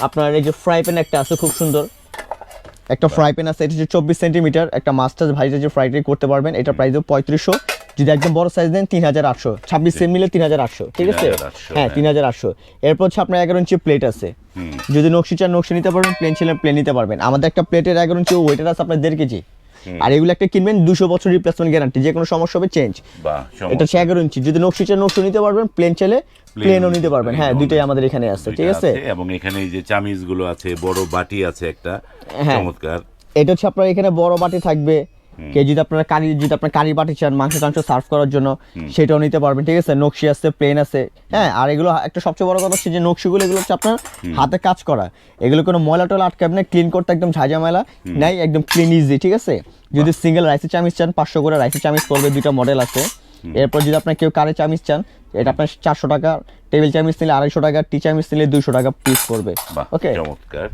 আপনার এই যে ফ্রাই প্যান একটা আছে খুব সুন্দর একটা ফ্রাই প্যান আছে, এটা হচ্ছে 24 সেন্টিমিটার একটা মাস্টার ভাইজে যে ফ্রাইটাই করতে পারবেন। এটা প্রাইস 3500, যদি একদম বড় সাইজ দেন 3800, 26 সেম নিলে 3800, ঠিক আছে? 3800, হ্যাঁ 3800। এরপর হচ্ছে আপনার 11 ইঞ্চি প্লেট আছে, যদি নকশি চান নকশি নিতে পারবেন, প্লেন ছিলেন প্লেন নিতে পারবেন। আমাদের একটা প্লেটের 11 ইঞ্চি ওয়েটার আছে আপনার 1.5 কেজি, আর এগুলো একটা কিনবেন 200 বছর রিপ্লেসমেন্ট গ্যারান্টি, যে কোনো সমস্যা হবে চেঞ্জ। বাহ, এটা হচ্ছে 11 ইঞ্চি, যদি নকশি চান নকশি নিতে পারবেন, প্লেন চাইলে প্লেনও নিতে পারবেন। হ্যাঁ দুইটাই আমাদের এখানে আছে, ঠিক আছে? এবং এখানে এই যে চামিজ গুলো আছে, বড় বাটি আছে একটা, হ্যাঁ। চমৎকার। এটা হচ্ছে আপনার এখানে বড় বাটি থাকবে, কে যদি আপনার কারি বাটি চান মাংস টাংস সার্ভ করার জন্য সেটাও নিতে পারবেন, ঠিক আছে? নকশি আছে, প্লেন আছে। হ্যাঁ, আর এগুলো একটা সবচেয়ে বড় কথা হচ্ছে যে নকশিগুলো এগুলো হচ্ছে আপনার হাতে কাজ করা, এগুলো কোনো ময়লা টয়লা আটকাবে না, ক্লিন করতে একদম ঝাঁঝামেলা নাই, একদম ক্লিন ইজি, ঠিক আছে? যদি সিঙ্গেল রাইসের চামিচ চান 500 করে রাইসের চামিচ পড়বে, দুইটা মডেল আছে। এরপর যদি আপনার কেউ কারে চামিচ চান, এটা আপনার 400 টাকা, টেবিল চামিচ নিলে 250 টাকা, টি চামিচ নিলে 200 টাকা পিস পড়বে। বাহ, ওকে। চমৎকার।